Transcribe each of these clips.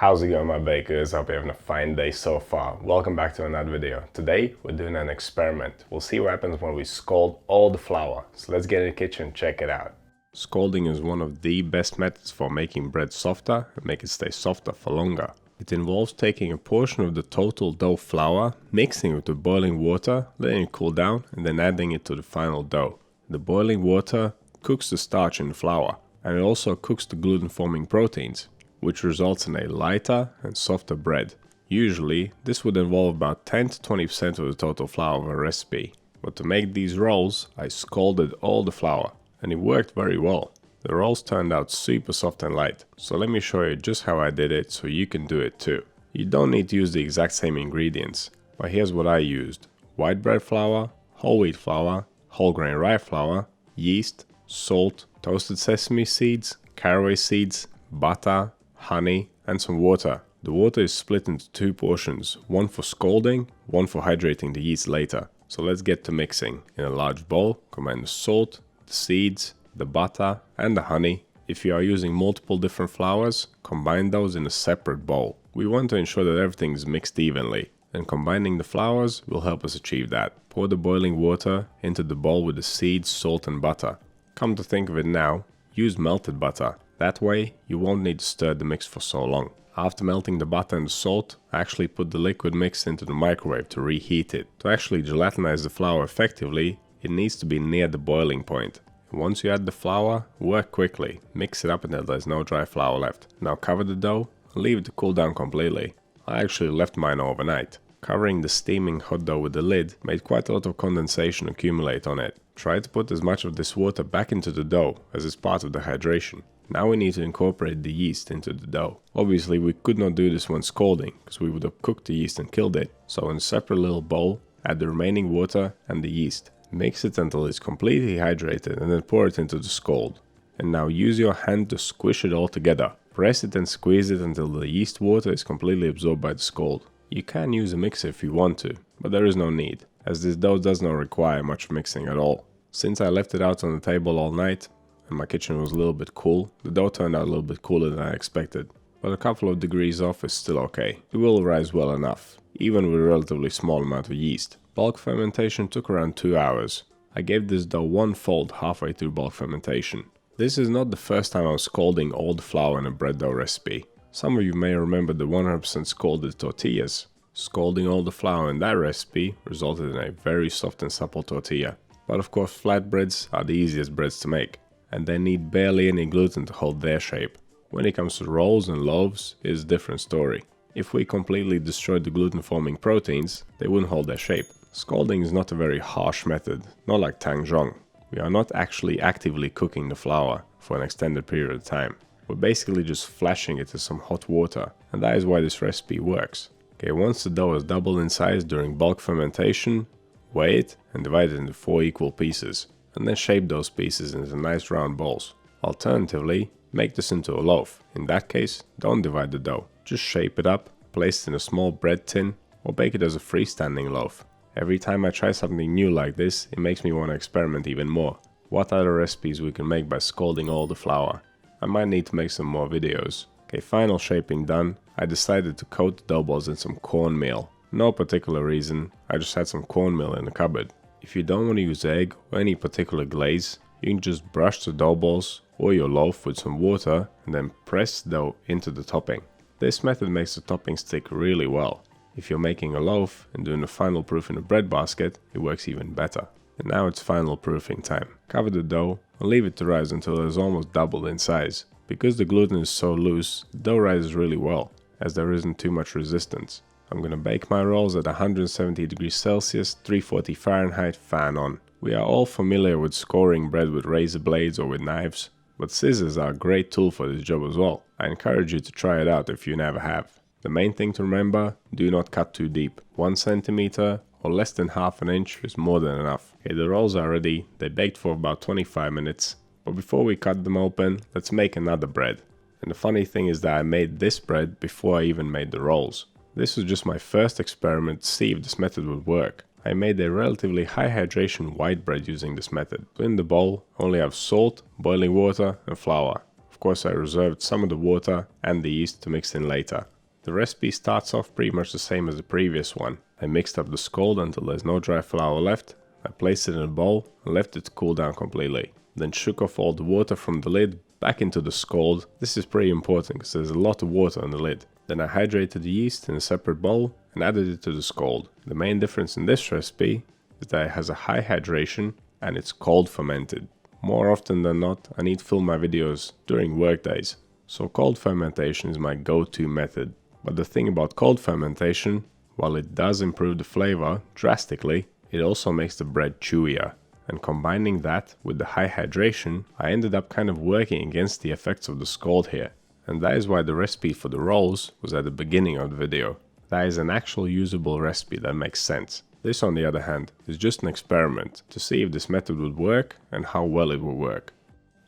How's it going, my bakers? Hope you're having a fine day so far. Welcome back to another video. Today we're doing an experiment. We'll see what happens when we scald all the flour. So let's get in the kitchen and check it out. Scalding is one of the best methods for making bread softer and make it stay softer for longer. It involves taking a portion of the total dough flour, mixing it with boiling water, letting it cool down, and then adding it to the final dough. The boiling water cooks the starch in the flour, and it also cooks the gluten-forming proteins, which results in a lighter and softer bread. Usually, this would involve about 10 to 20% of the total flour of a recipe. But to make these rolls, I scalded all the flour, and it worked very well. The rolls turned out super soft and light, so let me show you just how I did it so you can do it too. You don't need to use the exact same ingredients, but here's what I used. White bread flour, whole wheat flour, whole grain rye flour, yeast, salt, toasted sesame seeds, caraway seeds, butter, honey, and some water. The water is split into two portions, one for scalding, one for hydrating the yeast later. So let's get to mixing. In a large bowl, combine the salt, the seeds, the butter, and the honey. If you are using multiple different flours, combine those in a separate bowl. We want to ensure that everything is mixed evenly, and combining the flours will help us achieve that. Pour the boiling water into the bowl with the seeds, salt, and butter. Come to think of it now, use melted butter. That way, you won't need to stir the mix for so long. After melting the butter and the salt, I actually put the liquid mix into the microwave to reheat it. To actually gelatinize the flour effectively, it needs to be near the boiling point. Once you add the flour, work quickly. Mix it up until there's no dry flour left. Now cover the dough and leave it to cool down completely. I actually left mine overnight. Covering the steaming hot dough with the lid made quite a lot of condensation accumulate on it. Try to put as much of this water back into the dough as is part of the hydration. Now we need to incorporate the yeast into the dough. Obviously we could not do this when scalding, because we would have cooked the yeast and killed it. So in a separate little bowl, add the remaining water and the yeast. Mix it until it's completely hydrated and then pour it into the scald. And now use your hand to squish it all together. Press it and squeeze it until the yeast water is completely absorbed by the scald. You can use a mixer if you want to, but there is no need, as this dough does not require much mixing at all. Since I left it out on the table all night, and my kitchen was a little bit cool, the dough turned out a little bit cooler than I expected. But a couple of degrees off is still okay. It will rise well enough, even with a relatively small amount of yeast. Bulk fermentation took around 2 hours. I gave this dough one fold halfway through bulk fermentation. This is not the first time I'm scalding all the flour in a bread dough recipe. Some of you may remember the 100% scalded tortillas. Scalding all the flour in that recipe resulted in a very soft and supple tortilla. But of course flatbreads are the easiest breads to make, and they need barely any gluten to hold their shape. When it comes to rolls and loaves, it's a different story. If we completely destroyed the gluten-forming proteins, they wouldn't hold their shape. Scalding is not a very harsh method, not like tangzhong. We are not actually actively cooking the flour for an extended period of time. We're basically just flashing it in some hot water, and that is why this recipe works. Okay, once the dough is doubled in size during bulk fermentation, weigh it and divide it into 4 equal pieces, and then shape those pieces into nice round balls. Alternatively, make this into a loaf. In that case, don't divide the dough. Just shape it up, place it in a small bread tin, or bake it as a freestanding loaf. Every time I try something new like this, it makes me want to experiment even more. What other recipes we can make by scalding all the flour? I might need to make some more videos. Okay, final shaping done, I decided to coat the dough balls in some cornmeal. No particular reason, I just had some cornmeal in the cupboard. If you don't want to use egg or any particular glaze, you can just brush the dough balls or your loaf with some water and then press the dough into the topping. This method makes the topping stick really well. If you're making a loaf and doing the final proof in a bread basket, it works even better. And now it's final proofing time. Cover the dough and leave it to rise until it is almost doubled in size. Because the gluten is so loose, the dough rises really well, as there isn't too much resistance. I'm gonna bake my rolls at 170 degrees Celsius, 340 Fahrenheit, fan on. We are all familiar with scoring bread with razor blades or with knives, but scissors are a great tool for this job as well. I encourage you to try it out if you never have. The main thing to remember, do not cut too deep. 1 centimeter or less than half an inch is more than enough. Okay, the rolls are ready, they baked for about 25 minutes. But before we cut them open, let's make another bread. And the funny thing is that I made this bread before I even made the rolls. This was just my first experiment to see if this method would work. I made a relatively high hydration white bread using this method. So in the bowl, I only have salt, boiling water and flour. Of course I reserved some of the water and the yeast to mix in later. The recipe starts off pretty much the same as the previous one. I mixed up the scald until there's no dry flour left. I placed it in a bowl and left it to cool down completely. Then shook off all the water from the lid back into the scald. This is pretty important because there's a lot of water on the lid. Then I hydrated the yeast in a separate bowl and added it to the scald. The main difference in this recipe is that it has a high hydration and it's cold fermented. More often than not, I need to film my videos during work days, so cold fermentation is my go-to method. But the thing about cold fermentation, while it does improve the flavor drastically, it also makes the bread chewier. And combining that with the high hydration, I ended up kind of working against the effects of the scald here. And that is why the recipe for the rolls was at the beginning of the video. That is an actual usable recipe that makes sense. This, on the other hand, is just an experiment to see if this method would work and how well it will work.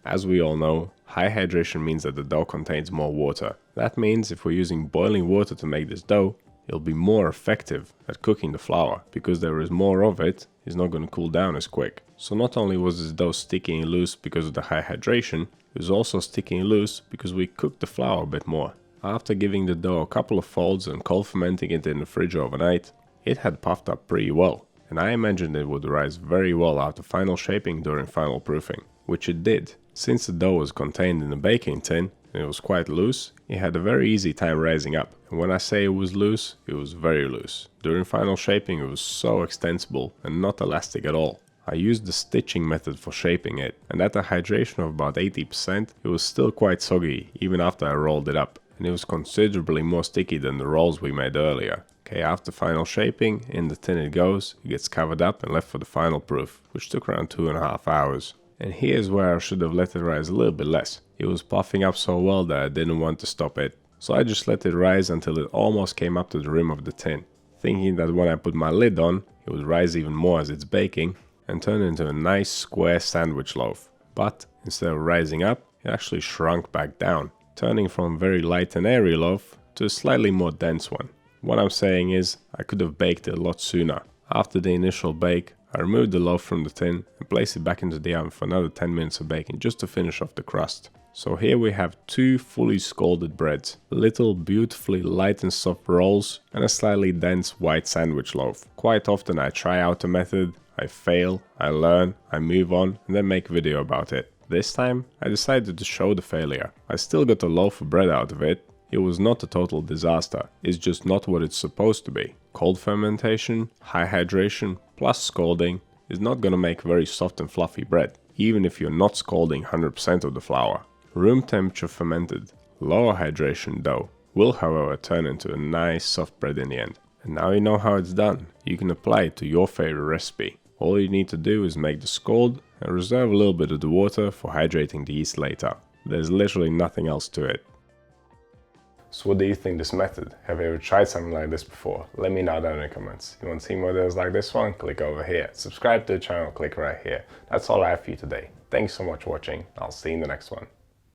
As we all know, high hydration means that the dough contains more water. That means if we're using boiling water to make this dough, it'll be more effective at cooking the flour, because there is more of it, it's not going to cool down as quick. So not only was this dough sticky and loose because of the high hydration, it was also sticky and loose because we cooked the flour a bit more. After giving the dough a couple of folds and cold fermenting it in the fridge overnight, it had puffed up pretty well, and I imagined it would rise very well after final shaping during final proofing, which it did. Since the dough was contained in a baking tin and it was quite loose, it had a very easy time rising up. And when I say it was loose, it was very loose. During final shaping it was so extensible and not elastic at all. I used the stitching method for shaping it, and at a hydration of about 80%, it was still quite soggy even after I rolled it up, and it was considerably more sticky than the rolls we made earlier. Okay, after final shaping, in the tin it goes, it gets covered up and left for the final proof, which took around 2.5 hours. And here's where I should have let it rise a little bit less. It was puffing up so well that I didn't want to stop it. So I just let it rise until it almost came up to the rim of the tin, thinking that when I put my lid on, it would rise even more as it's baking and turn into a nice square sandwich loaf. But instead of rising up, it actually shrunk back down, turning from a very light and airy loaf to a slightly more dense one. What I'm saying is, I could have baked it a lot sooner. After the initial bake, I removed the loaf from the tin and placed it back into the oven for another 10 minutes of baking just to finish off the crust. So here we have two fully scalded breads, little beautifully light and soft rolls, and a slightly dense white sandwich loaf. Quite often I try out a method, I fail, I learn, I move on, and then make a video about it. This time, I decided to show the failure. I still got a loaf of bread out of it. It was not a total disaster, it's just not what it's supposed to be. Cold fermentation, high hydration, plus scalding is not gonna make very soft and fluffy bread, even if you're not scalding 100% of the flour. Room temperature fermented, lower hydration dough will however turn into a nice soft bread in the end. And now you know how it's done. You can apply it to your favorite recipe. All you need to do is make the scald and reserve a little bit of the water for hydrating the yeast later. There's literally nothing else to it. So what do you think of this method? Have you ever tried something like this before? Let me know down in the comments. You want to see more videos like this one? Click over here. Subscribe to the channel, click right here. That's all I have for you today. Thanks so much for watching. I'll see you in the next one.